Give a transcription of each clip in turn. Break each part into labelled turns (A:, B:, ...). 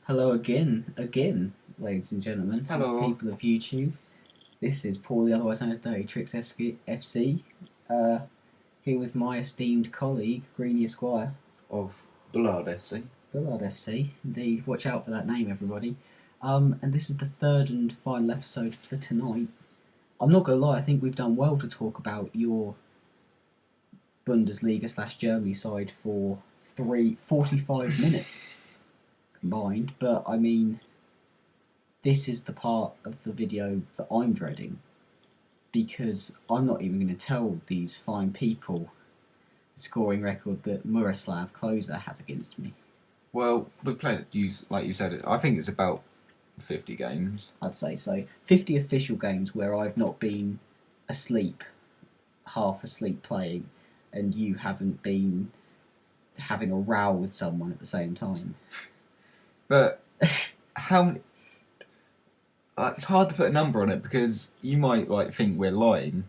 A: Hello again, ladies and gentlemen,
B: Hello.
A: people of YouTube. This is Paul, the otherwise known as Trickz FC, here with my esteemed colleague, Greeny Esquire.
B: Of Bullard FC.
A: Bullard FC, indeed. Watch out for that name, everybody. And this is the third and final episode for tonight. I'm not gonna lie, I think we've done well to talk about your Bundesliga/Germany side for 45 minutes combined, but I mean, this is the part of the video that I'm dreading, because I'm not even going to tell these fine people the scoring record that Miroslav Klose has against me.
B: Well, we played, like you said, I think it's about 50 games.
A: I'd say so. 50 official games where I've not been asleep, half asleep playing, and you haven't been having a row with someone at the same time.
B: But how many... it's hard to put a number on it because you might think we're lying,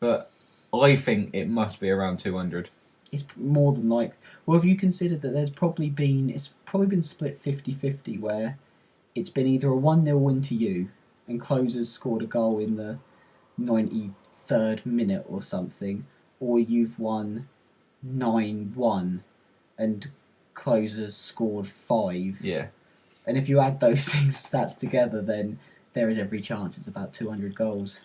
B: but I think it must be around 200.
A: It's more than like... Well, have you considered that it's probably been split 50-50, where it's been either a 1-0 win to you and Klose's scored a goal in the 93rd minute or something, or you've won 9-1 and Klose's scored 5.
B: Yeah.
A: And if you add those stats together, then there is every chance it's about 200 goals.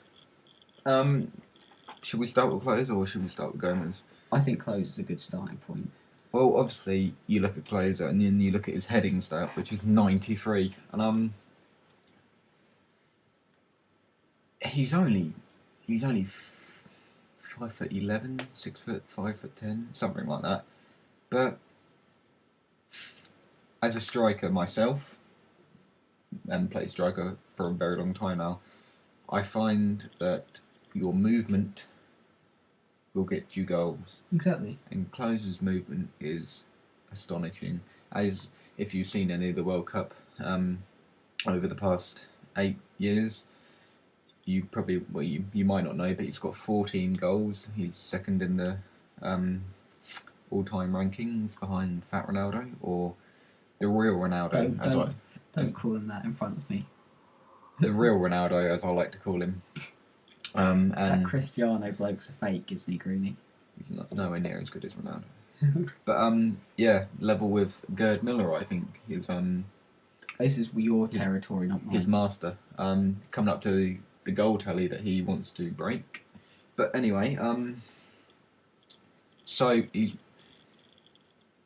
B: Should we start with Klose or should we start with Gomez?
A: I think Klose is a good starting point.
B: Well, obviously, you look at Klose and then you look at his heading stat, which is 93. And he's only 5'11", 6 foot, 5'10", something like that. But as a striker myself, and played striker for a very long time now, I find that your movement will get you goals.
A: Exactly.
B: And Klose's movement is astonishing. As if you've seen any of the World Cup over the past 8 years, you probably, well, you might not know, but he's got 14 goals. He's second in the all-time rankings behind Fat Ronaldo, or the real Ronaldo.
A: Don't call him that in front of me.
B: The real Ronaldo, as I like to call him. And
A: that Cristiano bloke's a fake, isn't he, Greeny?
B: He's not nowhere near as good as Ronaldo. But yeah, level with Gerd Miller, I think.
A: This is your territory, not mine.
B: His master. Coming up to the goal tally that he wants to break. But anyway, so he's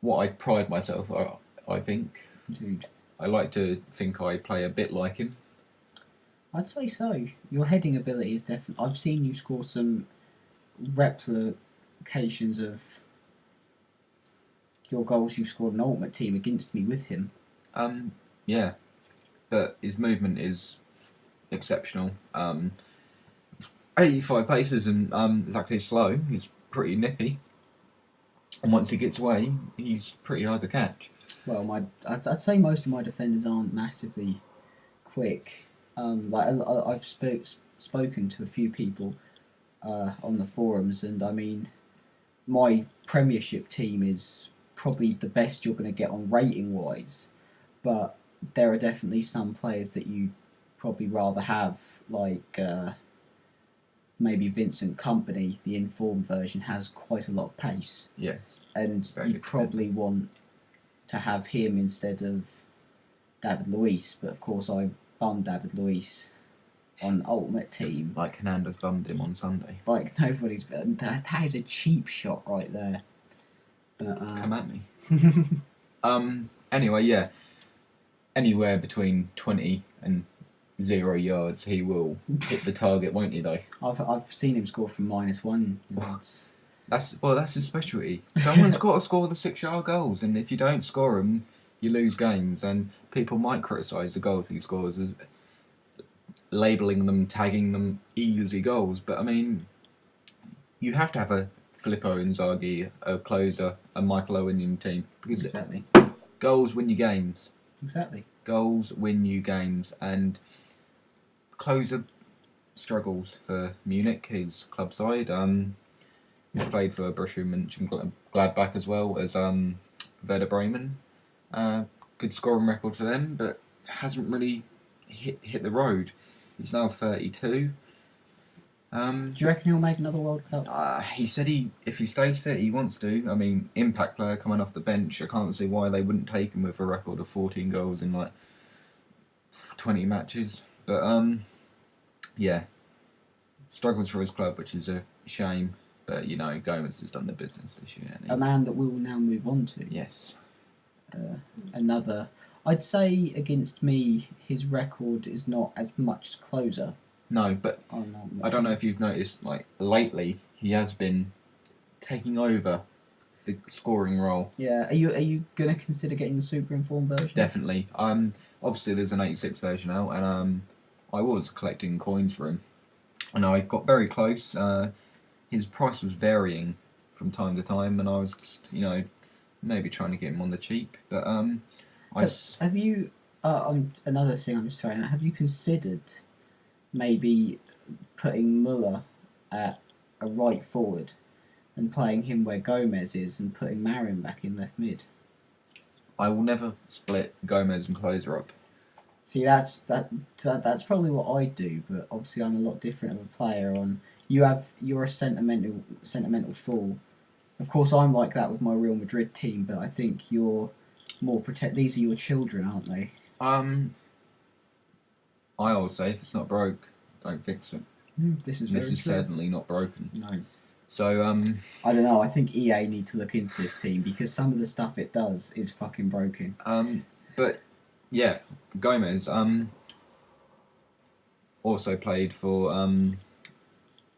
B: what I pride myself on, I think.
A: Dude.
B: I like to think I play a bit like him.
A: I'd say so. Your heading ability is definitely... I've seen you score some replications of your goals you've scored in Ultimate Team against me with him.
B: Yeah. But his movement is exceptional. 85 paces and is actually slow. He's pretty nippy. And once he gets away, he's pretty hard to catch.
A: Well, I'd say most of my defenders aren't massively quick. I've spoken to a few people on the forums, and I mean, my Premiership team is probably the best you're going to get on rating-wise, but there are definitely some players that you'd probably rather have, like maybe Vincent Kompany. The informed version has quite a lot of pace.
B: Yes.
A: And you probably want to have him instead of David Luiz, but of course I bummed David Luiz on Ultimate Team.
B: Like Hernandez bummed him on Sunday.
A: Like nobody's... That is a cheap shot right there. But,
B: come at me. Anyway, yeah. Anywhere between 20 and 0 yards, he will hit the target, won't he, though?
A: I've seen him score from -1 yards.
B: That's his specialty. Someone's got to score the 6-yard goals, and if you don't score them, you lose games. And people might criticise the goals he scores as labelling them, tagging them easy goals. But I mean, you have to have a Filippo Inzaghi, a Klose, a Michael Owen in your team, because
A: exactly,
B: goals win you games.
A: Exactly,
B: goals win you games, and Klose struggles for Munich, his club side. He's played for Borussia Mönchengladbach as well as Werder Bremen. good scoring record for them, but hasn't really hit the road. He's now 32.
A: Do you reckon he'll make another World Cup?
B: He said if he stays fit, he wants to. I mean, impact player coming off the bench. I can't see why they wouldn't take him with a record of 14 goals in like 20 matches. But yeah, struggles for his club, which is a shame. But you know, Gomez has done the business this year.
A: A man that we will now move on to.
B: Yes.
A: Another. I'd say against me, his record is not as much closer.
B: No, but I don't know if you've noticed, like, lately, he has been taking over the scoring role.
A: Yeah, are you going to consider getting the Super Informed version?
B: Definitely. Obviously there's an 86 version out, and I was collecting coins for him. And I got very close. His price was varying from time to time, and I was just, you know, maybe trying to get him on the cheap. But
A: have you... another thing I'm just throwing out, have you considered maybe putting Muller at a right forward and playing him where Gomez is and putting Marin back in left mid?
B: I will never split Gomez and closer up.
A: See, that's probably what I'd do, but obviously I'm a lot different of a player. You're a sentimental fool. Of course, I'm like that with my Real Madrid team, but I think you're more These are your children, aren't they?
B: I always say, if it's not broke, don't fix it.
A: This is
B: certainly not broken.
A: No.
B: So,
A: I don't know, I think EA need to look into this team, because some of the stuff it does is fucking broken.
B: But, yeah, Gomez, also played for,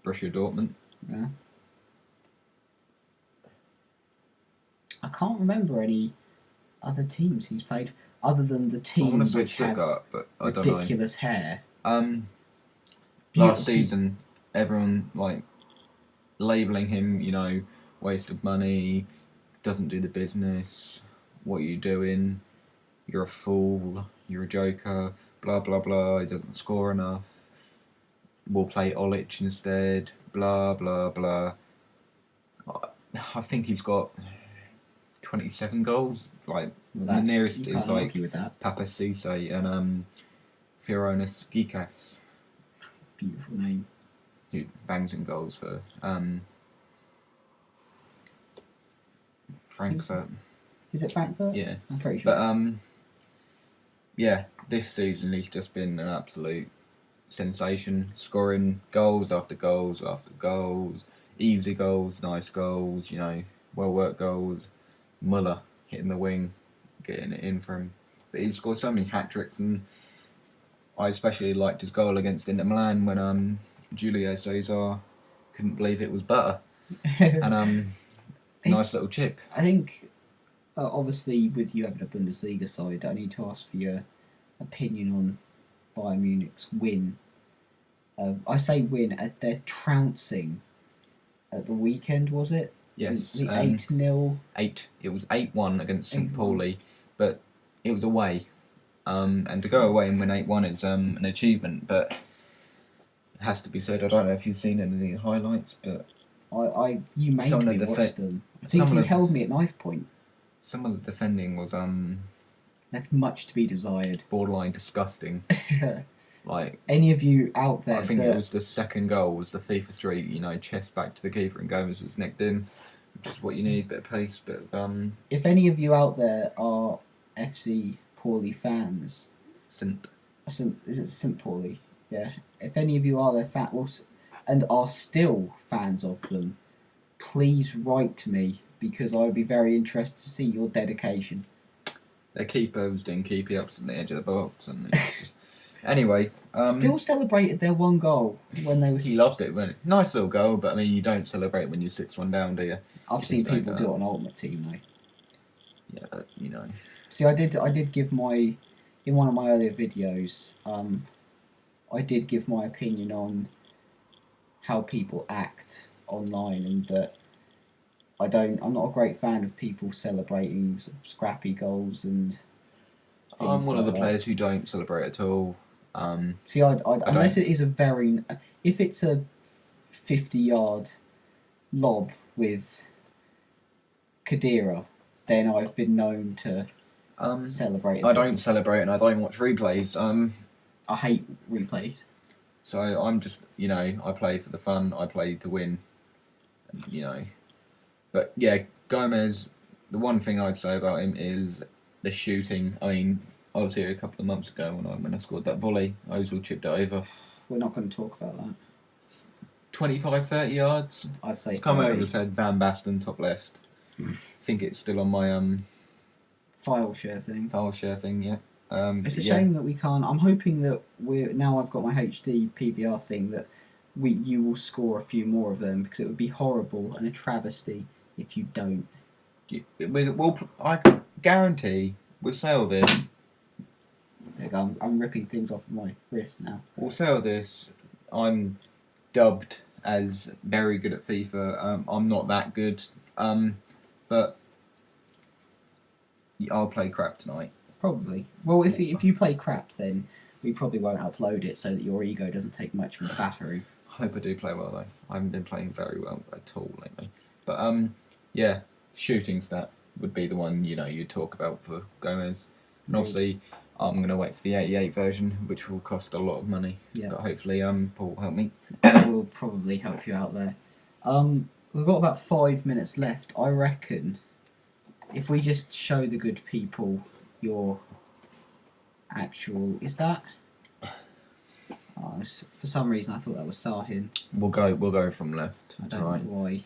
B: Borussia Dortmund.
A: Yeah. I can't remember any other teams he's played, other than the teams which have ridiculous hair.
B: Last season, everyone like labelling him, you know, waste of money, doesn't do the business. What are you doing? You're a fool. You're a joker. Blah blah blah. He doesn't score enough. We'll play Olic instead. Blah blah blah. I think he's got 27 goals. Like, the nearest is like Papa Cisse and Fiorentis Gikas.
A: Beautiful name.
B: Who bangs in goals for Frankfurt.
A: Is it Frankfurt?
B: Yeah.
A: I'm pretty sure.
B: But yeah, this season he's just been an absolute sensation, scoring goals after goals after goals, easy goals, nice goals, you know, well worked goals. Muller hitting the wing, getting it in for him. But he scored so many hat tricks, and I especially liked his goal against Inter Milan when Julio Cesar couldn't believe it was butter. And nice little chip.
A: I think, obviously, with you having a Bundesliga side, I need to ask for your opinion on Bayern Munich's win. I say win at their trouncing at the weekend, was it?
B: Yes.
A: The 8-0.
B: It was 8-1 against St. Pauli, but it was away. And to go away and win 8-1 is an achievement, but it has to be said. I don't know if you've seen any of the highlights, but
A: you made me watch them. I think you held me at knife point.
B: Some of the defending was
A: left much to be desired.
B: Borderline disgusting. Like,
A: any of you out there,
B: I think it was the second goal was the FIFA Street, you know, chest back to the keeper and Gomez was nicked in, which is what you need, bit of pace, bit of
A: If any of you out there are FC Pauli fans, is it St. Pauli? Yeah. If any of you are their fans and are still fans of them, please write to me, because I would be very interested to see your dedication.
B: Their keeper was doing keepy ups on the edge of the box, and it's just. Anyway,
A: still celebrated their one goal when they were.
B: He loved it, wasn't it? Nice little goal, but I mean, you don't celebrate when you're 6-1 down, do you?
A: I've seen people do it on Ultimate Team though.
B: Yeah, but you know.
A: See, I did give in one of my earlier videos. I did give my opinion on how people act online, and that I'm not a great fan of people celebrating sort of scrappy goals and.
B: I'm one of the players who don't celebrate at all.
A: See, unless it is if it's a 50-yard lob with Khedira, then I've been known to celebrate.
B: I don't celebrate and I don't watch replays.
A: I hate replays.
B: So I'm just, I play for the fun. I play to win. But yeah, Gomez. The one thing I'd say about him is the shooting. I mean, I was here a couple of months ago when I scored that volley. Ozil chipped it over.
A: We're not going to talk about that.
B: 25, 30 yards.
A: I'd say
B: come
A: 30.
B: over his head. Van Basten, top left. I think it's still on my
A: file share thing.
B: Yeah.
A: It's a shame that we can't. I'm hoping that now I've got my HD PVR thing that you will score a few more of them, because it would be horrible and a travesty if you don't.
B: I guarantee we'll sell this.
A: There you go, I'm ripping things off my wrist now.
B: We'll sell this. I'm dubbed as very good at FIFA. I'm not that good, but I'll play crap tonight.
A: Probably. Well, if you play crap, then we probably won't upload it so that your ego doesn't take much of a battering.
B: I hope I do play well though. I haven't been playing very well at all lately. But yeah, shooting stat would be the one you'd talk about for Gomez. And obviously, I'm going to wait for the 88 version, which will cost a lot of money.
A: Yeah.
B: But hopefully, Paul will help me.
A: We'll probably help you out there. We've got about 5 minutes left. I reckon if we just show the good people your actual... Is that... Oh, for some reason I thought that was Sahin.
B: We'll go from left.
A: I don't know why.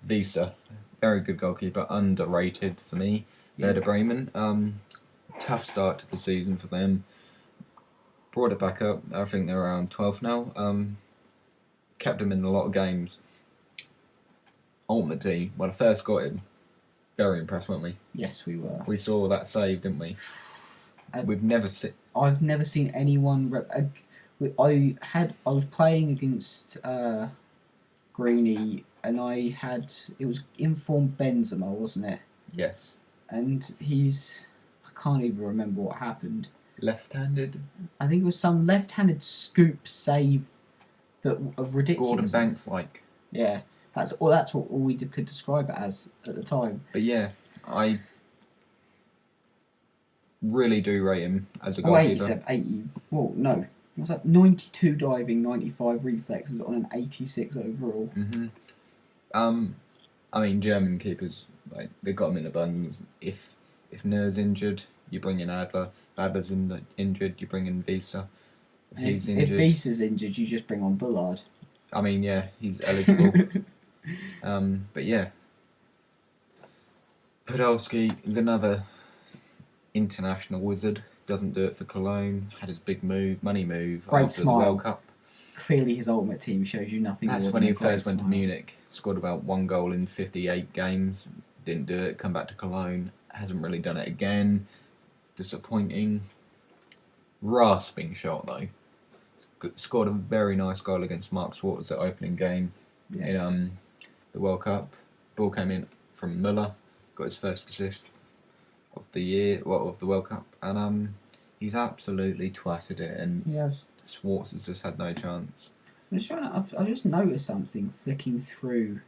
B: Visa, very good goalkeeper, underrated for me. Werder Bremen, tough start to the season for them. Brought it back up. I think they're around 12th now. Kept them in a lot of games. Ultimate team. When I first got him, very impressed, weren't we?
A: Yes, we were.
B: We saw that save, didn't we? I've never
A: seen anyone. I was playing against Greeny, and it was informed Benzema, wasn't it?
B: Yes.
A: And I can't even remember what happened.
B: Left-handed.
A: I think it was some left-handed scoop save of ridiculous.
B: Gordon Banks like.
A: Yeah, that's what all we could describe it as at the time.
B: But yeah, I really do rate him as a goalkeeper.
A: 80. Well, no. It was like 92 diving, 95 reflexes on an 86 overall.
B: Mm-hmm. I mean, German keepers, they've got them in abundance. If Neuer's injured, you bring in Adler. If Adler's injured, you bring in Visa. If
A: Visa's injured, you just bring on Bullard.
B: I mean, yeah, he's eligible. But yeah, Podolski is another international wizard. Doesn't do it for Cologne. Had his big money move
A: Great
B: after
A: smile.
B: the World Cup.
A: Clearly, his ultimate team shows you nothing.
B: That's when he first went to Munich. Scored about 1 goal in 58 games. Didn't do it. Come back to Cologne. Hasn't really done it again. Disappointing. Rasping shot though. Scored a very nice goal against Mark Swartz at opening game in the World Cup. Ball came in from Müller. Got his first assist of the year, of the World Cup, and he's absolutely twatted it. And
A: yes,
B: Swartz has just had no chance.
A: I just noticed something flicking through